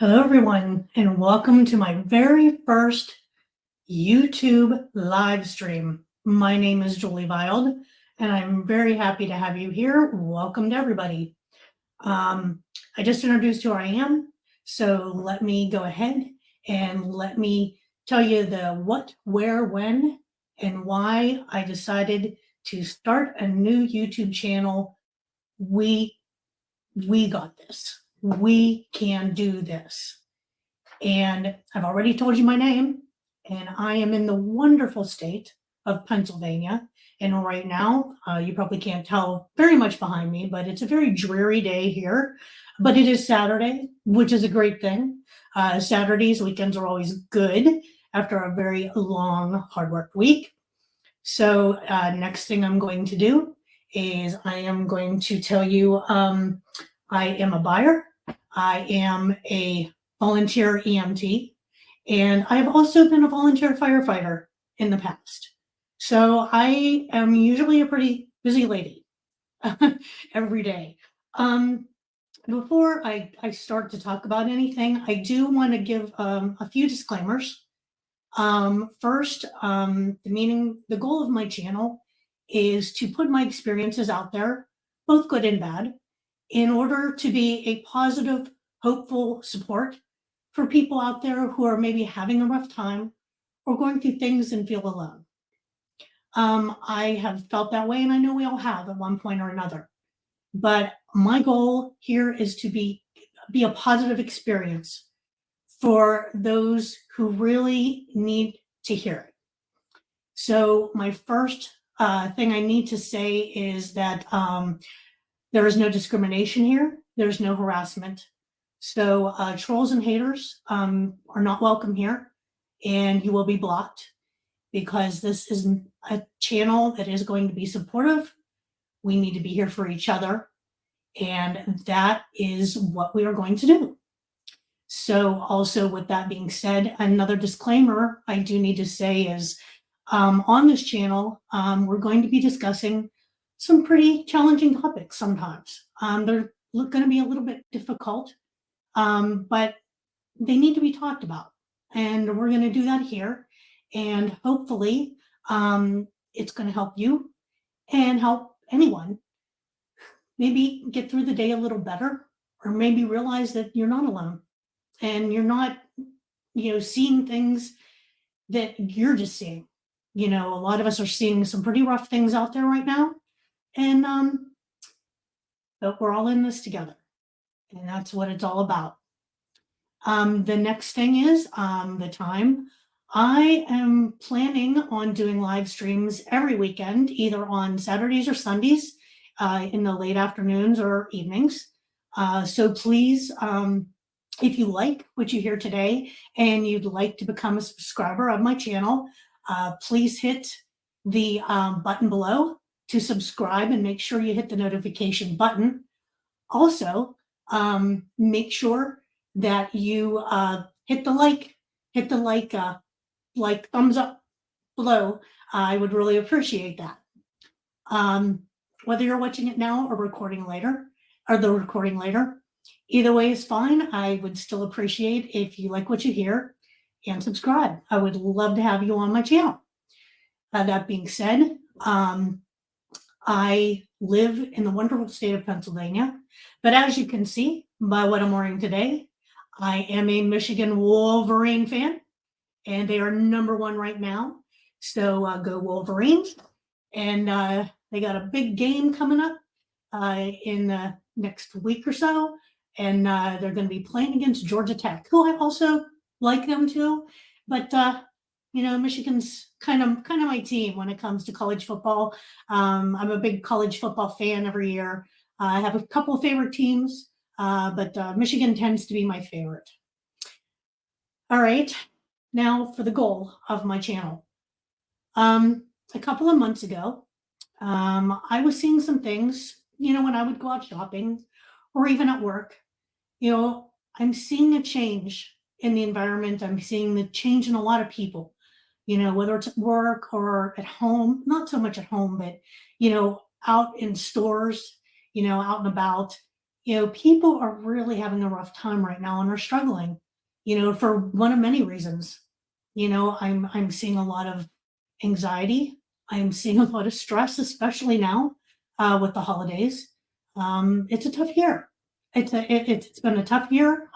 Hello, everyone, and welcome to my very first YouTube live stream. My name is Julie Wild, and I'm very happy to have you here. Welcome to everybody. I just introduced who I am, so let me go ahead and let me tell you the what, where, when, and why I decided to start a new YouTube channel. We got this. We can do this. And I've already told you my name, and I am in the wonderful state of Pennsylvania. And right now, you probably can't tell very much behind me, but it's a very dreary day here. But it is Saturday, which is a great thing. Saturdays, weekends are always good after a very long, hard work week. So, next thing I'm going to do is I am going to tell you I am a buyer, I am a volunteer EMT, and I've also been a volunteer firefighter in the past. So I am usually a pretty busy lady every day. Before I start to talk about anything, I do want to give a few disclaimers. First, the goal of my channel is to put my experiences out there, both good and bad, in order to be a positive, hopeful support for people out there who are maybe having a rough time or going through things and feel alone. I have felt that way, and I know we all have at one point or another. But my goal here is to be a positive experience for those who really need to hear it. So my first thing I need to say is that there is no discrimination here. There's no harassment. So trolls and haters are not welcome here, and you will be blocked because this is a channel that is going to be supportive. We need to be here for each other, and that is what we are going to do. So also with that being said, another disclaimer I do need to say is on this channel, we're going to be discussing some pretty challenging topics sometimes. They're going to be a little bit difficult, but they need to be talked about. And we're going to do that here. And hopefully it's going to help you and help anyone maybe get through the day a little better, or maybe realize that you're not alone and you're not, seeing things that you're just seeing. A lot of us are seeing some pretty rough things out there right now. And but we're all in this together. And that's what it's all about. The next thing is the time. I am planning on doing live streams every weekend, either on Saturdays or Sundays, in the late afternoons or evenings. So please, if you like what you hear today and you'd like to become a subscriber of my channel, please hit the button below to subscribe and make sure you hit the notification button. Also, make sure that you hit the like thumbs up below. I would really appreciate that. Whether you're watching it now or the recording later, either way is fine. I would still appreciate if you like what you hear and subscribe. I would love to have you on my channel. That being said, I live in the wonderful state of Pennsylvania, but as you can see by what I'm wearing today, I am a Michigan Wolverine fan, and they are number one right now. So go Wolverines. And they got a big game coming up in the next week or so, and they're going to be playing against Georgia Tech, who I also like them too. But Michigan's kind of my team when it comes to college football. I'm a big college football fan every year. I have a couple of favorite teams, but Michigan tends to be my favorite. All right, now for the goal of my channel. A couple of months ago, I was seeing some things, when I would go out shopping or even at work, I'm seeing a change in the environment. I'm seeing the change in a lot of people, whether it's at work or at home, not so much at home, but, out in stores, out and about. People are really having a rough time right now and are struggling, for one of many reasons. I'm seeing a lot of anxiety. I'm seeing a lot of stress, especially now with the holidays. It's a tough year. It's been a tough year.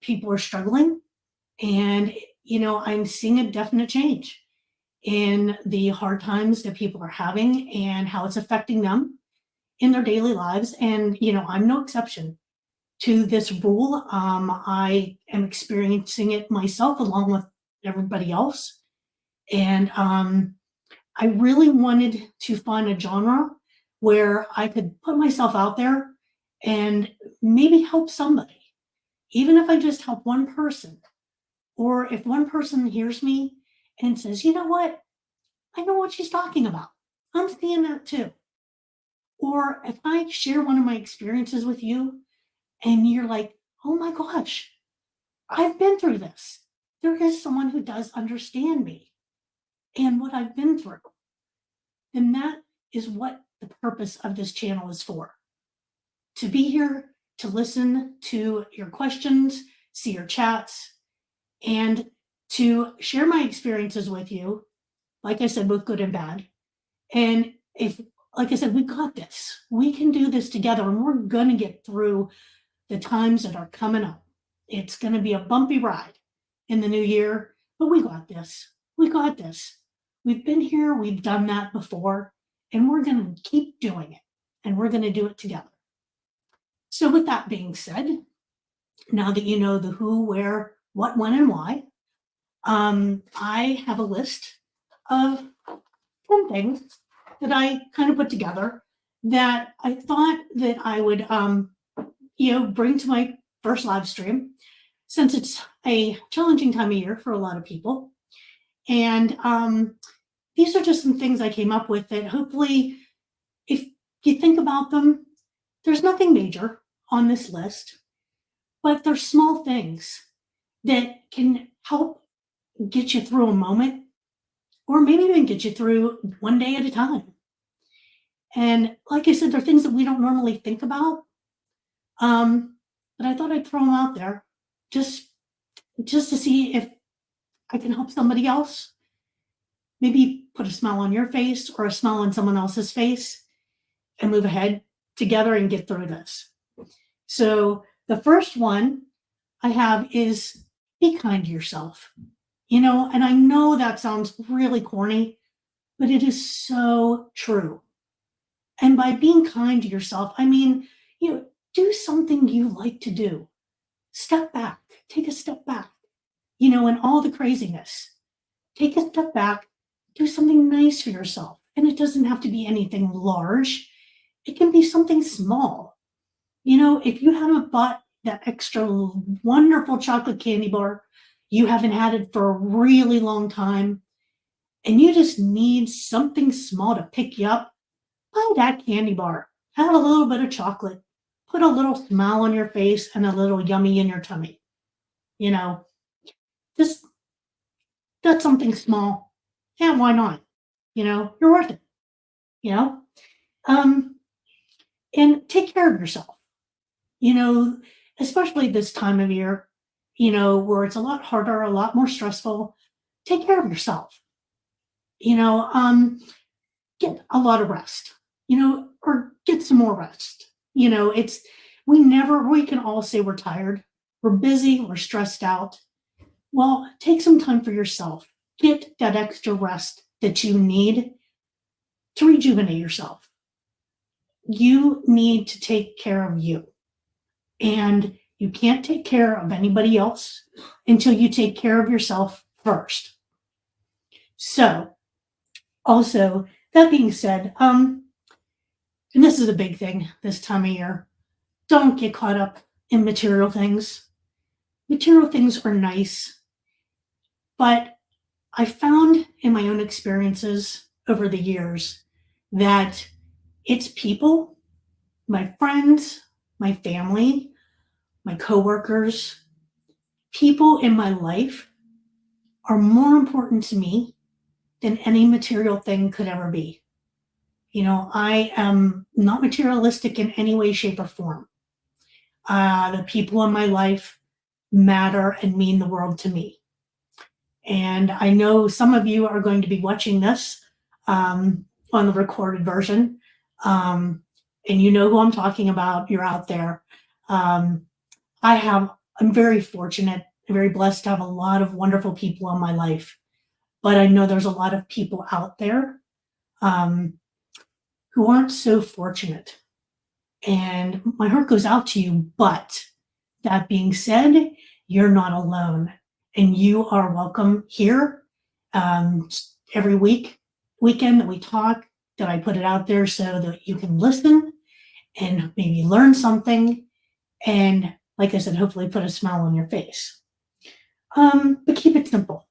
People are struggling, and I'm seeing a definite change in the hard times that people are having and how it's affecting them in their daily lives. And I'm no exception to this rule. I am experiencing it myself along with everybody else. And I really wanted to find a genre where I could put myself out there and maybe help somebody, even if I just help one person, or if one person hears me and says, you know what, I know what she's talking about. I'm seeing that too. Or if I share one of my experiences with you and you're like, oh my gosh, I've been through this. There is someone who does understand me and what I've been through. And that is what the purpose of this channel is for. To be here to listen to your questions, see your chats, and to share my experiences with you, like I said, both good and bad. And if, like I said, we got this. We can do this together, and we're going to get through the times that are coming up. It's going to be a bumpy ride in the new year, but we got this. We got this. We've been here, we've done that before, and we're going to keep doing it, and we're going to do it together. So, with that being said, now that you know the who, where, what, when, and why, I have a list of 10 things that I kind of put together that I thought that I would, bring to my first live stream, since it's a challenging time of year for a lot of people. And these are just some things I came up with that hopefully, if you think about them, there's nothing major on this list, but there's small things that can help get you through a moment, or maybe even get you through one day at a time. And like I said, they're things that we don't normally think about. But I thought I'd throw them out there just to see if I can help somebody else. Maybe put a smile on your face or a smile on someone else's face and move ahead together and get through this. So the first one I have is be kind to yourself. And I know that sounds really corny, but it is so true. And by being kind to yourself, I mean, do something you like to do. Step back, take a step back, in all the craziness. Take a step back, do something nice for yourself. And it doesn't have to be anything large, it can be something small. If you haven't bought that extra wonderful chocolate candy bar, you haven't had it for a really long time, and you just need something small to pick you up, buy that candy bar. Have a little bit of chocolate. Put a little smile on your face and a little yummy in your tummy. You know, just that's something small. Yeah, why not? You're worth it. You know, um, and take care of yourself. You know, especially this time of year. Where it's a lot harder, a lot more stressful. Take care of yourself. You know, get a lot of rest. Or get some more rest. It's we can all say we're tired, we're busy, we're stressed out. Well, take some time for yourself. Get that extra rest that you need to rejuvenate yourself. You need to take care of you. And you can't take care of anybody else until you take care of yourself first. So, also, that being said, and this is a big thing this time of year, don't get caught up in material things. Material things are nice, but I found in my own experiences over the years that it's people, my friends, my family, my coworkers, people in my life are more important to me than any material thing could ever be. I am not materialistic in any way, shape, or form. The people in my life matter and mean the world to me. And I know some of you are going to be watching this on the recorded version. Um, and you know who I'm talking about. You're out there. Um, I'm very fortunate, very blessed to have a lot of wonderful people in my life. But I know there's a lot of people out there um, who aren't so fortunate. And my heart goes out to you. But that being said, you're not alone. And you are welcome here um, every weekend that we talk, that I put it out there so that you can listen and maybe learn something. And like I said, hopefully put a smile on your face. But keep it simple.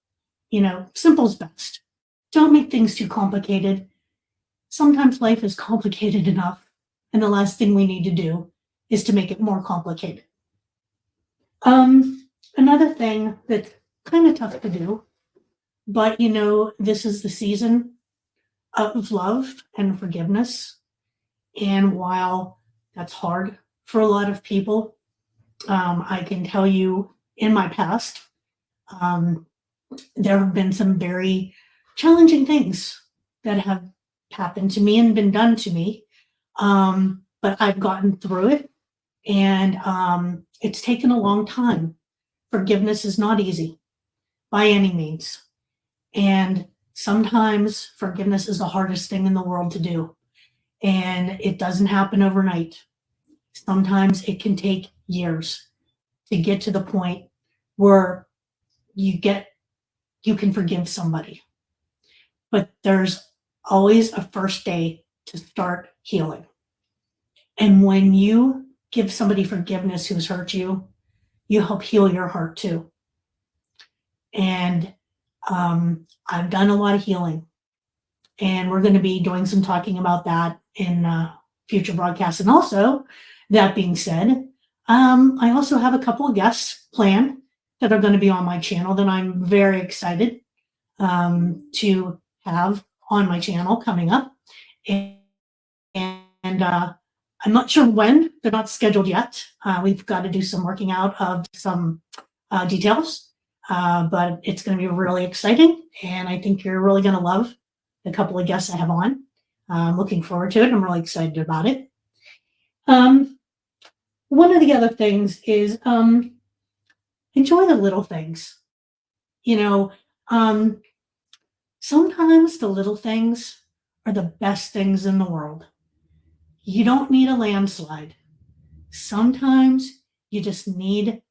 Simple's best. Don't make things too complicated. Sometimes life is complicated enough, and the last thing we need to do is to make it more complicated. Another thing that's kind of tough to do, but this is the season of love and forgiveness. And while that's hard for a lot of people, I can tell you in my past, um, there have been some very challenging things that have happened to me and been done to me. But I've gotten through it, and it's taken a long time. Forgiveness is not easy by any means. And sometimes forgiveness is the hardest thing in the world to do. And it doesn't happen overnight. Sometimes it can take years to get to the point where you can forgive somebody. But there's always a first day to start healing. And when you give somebody forgiveness who's hurt you, you help heal your heart too. And I've done a lot of healing, and we're going to be doing some talking about that in future broadcasts. And also, that being said, I also have a couple of guests planned that are going to be on my channel that I'm very excited to have on my channel coming up. And I'm not sure when. They're not scheduled yet. We've got to do some working out of some details, but it's going to be really exciting, and I think you're really going to love the couple of guests I have on. I'm looking forward to it. I'm really excited about it. One of the other things is enjoy the little things. Sometimes the little things are the best things in the world. You don't need a landslide. Sometimes you just need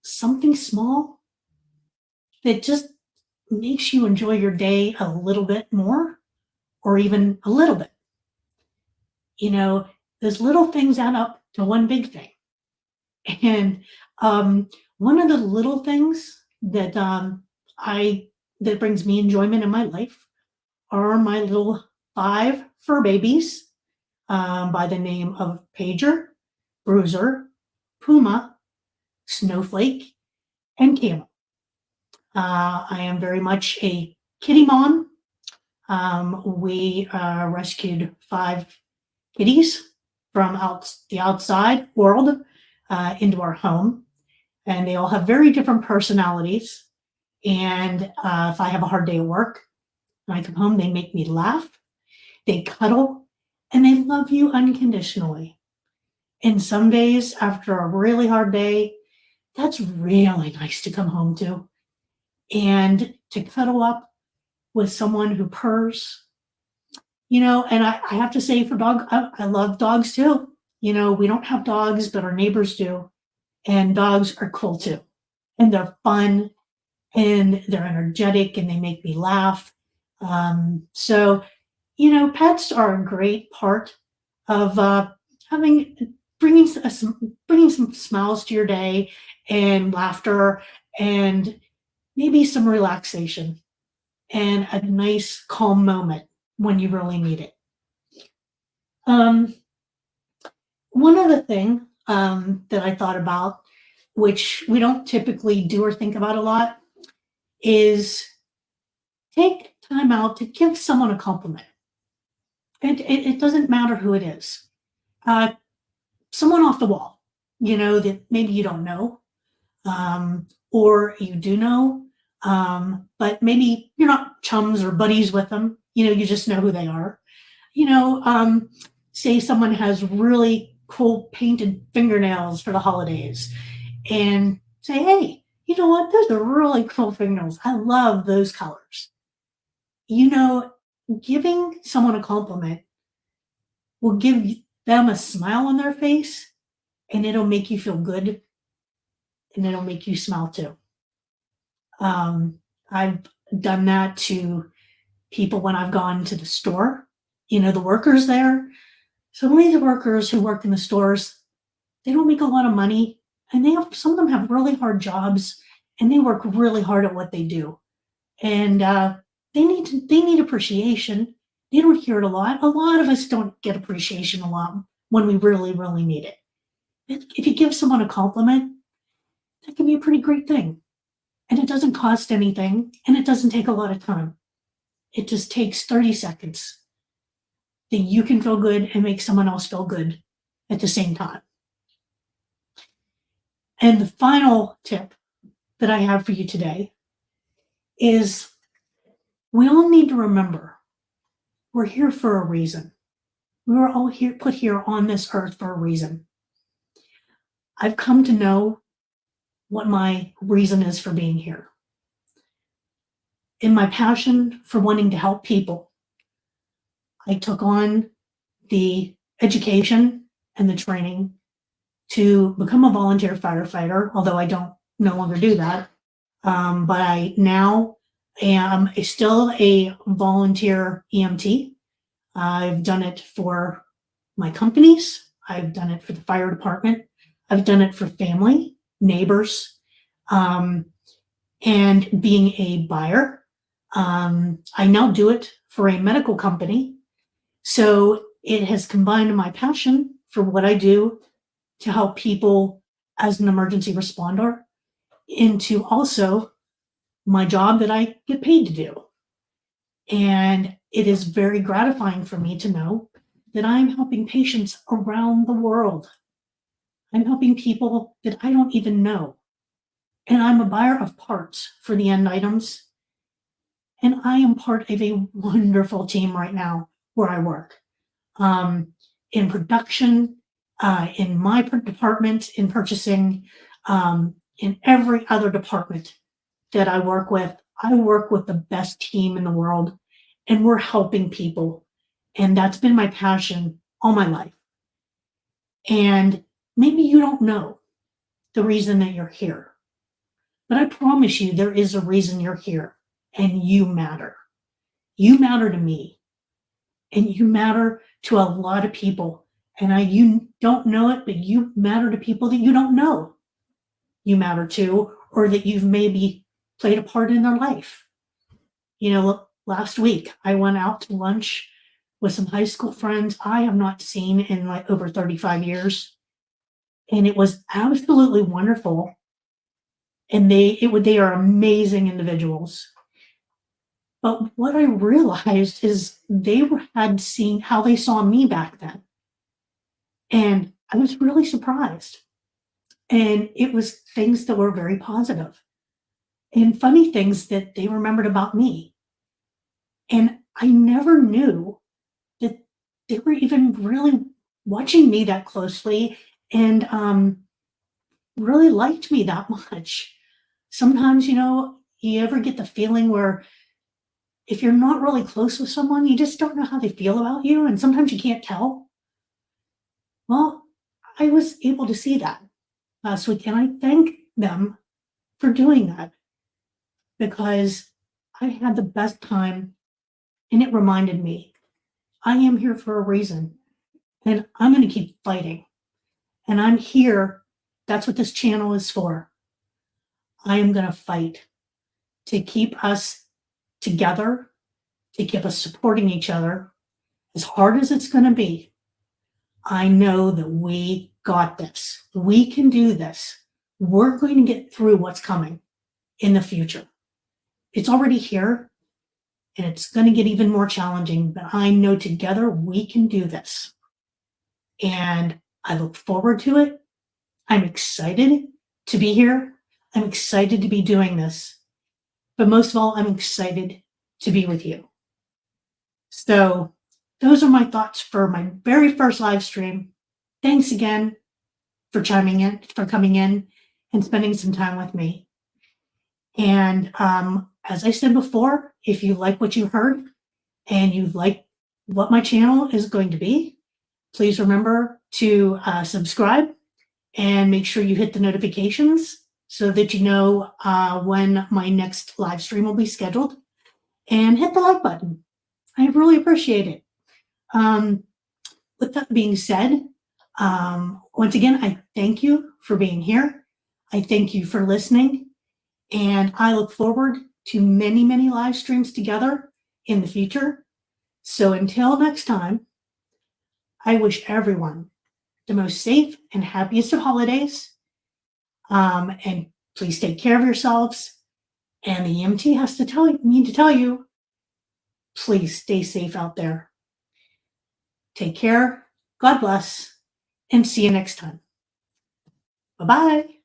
something small that just makes you enjoy your day a little bit more, or even a little bit. Those little things add up to one big thing. And one of the little things that that brings me enjoyment in my life are my little 5 fur babies by the name of Pager, Bruiser, Puma, Snowflake, and Camel. I am very much a kitty mom. We rescued 5 kitties from the outside world into our home, and they all have very different personalities. And if I have a hard day at work, when I come home, they make me laugh, they cuddle, and they love you unconditionally. And some days after a really hard day, that's really nice to come home to, and to cuddle up with someone who purrs. And I have to say, I love dogs too. We don't have dogs, but our neighbors do. And dogs are cool too. And they're fun, and they're energetic, and they make me laugh. So, pets are a great part of bringing some smiles to your day, and laughter, and maybe some relaxation, and a nice calm moment when you really need it. One other thing that I thought about, which we don't typically do or think about a lot, is take time out to give someone a compliment. It doesn't matter who it is. Uh, Someone off the wall, that maybe you don't know, or you do know, but maybe you're not chums or buddies with them. You just know who they are. You know, um, Say someone has really cool painted fingernails for the holidays, and say, hey, you know what? Those are really cool fingernails. I love those colors. You know, Giving someone a compliment will give them a smile on their face, and it'll make you feel good, and it'll make you smile too. I've done that to people when I've gone to the store, the workers there. So many of the workers who work in the stores, they don't make a lot of money, and some of them have really hard jobs, and they work really hard at what they do. And they need appreciation. They don't hear it a lot. A lot of us don't get appreciation a lot when we really, really need it. If you give someone a compliment, that can be a pretty great thing. And it doesn't cost anything, and it doesn't take a lot of time. It just takes 30 seconds that you can feel good and make someone else feel good at the same time. And the final tip that I have for you today is we all need to remember we're here for a reason. We were all put here on this earth for a reason. I've come to know what my reason is for being here. In my passion for wanting to help people, I took on the education and the training to become a volunteer firefighter, although I don't no longer do that. But I now am still a volunteer EMT. I've done it for my companies. I've done it for the fire department. I've done it for family, neighbors, um, and being a buyer. I now do it for a medical company. So it has combined my passion for what I do to help people as an emergency responder into also my job that I get paid to do. And it is very gratifying for me to know that I'm helping patients around the world. I'm helping people that I don't even know. And I'm a buyer of parts for the end items. And I am part of a wonderful team right now where I work. In production, in my department, in purchasing, in every other department that I work with the best team in the world, and we're helping people. And that's been my passion all my life. And maybe you don't know the reason that you're here, but I promise you there is a reason you're here, and you matter. You matter to me, and you matter to a lot of people. And you don't know it, but you matter to people that you don't know you matter to, or that you've maybe played a part in their life. Last week I went out to lunch with some high school friends I have not seen in like over 35 years. And it was absolutely wonderful. And they are amazing individuals. But what I realized is had seen how they saw me back then. And I was really surprised. And it was things that were very positive and funny things that they remembered about me. And I never knew that they were even really watching me that closely and really liked me that much. Sometimes, you ever get the feeling where if you're not really close with someone, you just don't know how they feel about you. And sometimes you can't tell. Well, I was able to see that last week, and I thank them for doing that because I had the best time, and it reminded me I am here for a reason, and I'm going to keep fighting. And I'm here. That's what this channel is for. I am going to fight to keep us together, to keep us supporting each other as hard as it's going to be. I know that we got this. We can do this. We're going to get through what's coming in the future. It's already here, and it's going to get even more challenging, but I know together we can do this. And I look forward to it. I'm excited to be here. I'm excited to be doing this. But most of all, I'm excited to be with you. So, those are my thoughts for my very first live stream. Thanks again for chiming in, for coming in and spending some time with me. And as I said before, if you like what you heard and you like what my channel is going to be, please remember to subscribe and make sure you hit the notifications so that you know when my next live stream will be scheduled. And hit the like button. I really appreciate it. With that being said, once again, I thank you for being here. I thank you for listening. And I look forward to many, many live streams together in the future. So until next time, I wish everyone the most safe and happiest of holidays. And please take care of yourselves. And the EMT has to tell you, please stay safe out there. Take care. God bless. And see you next time. Bye-bye.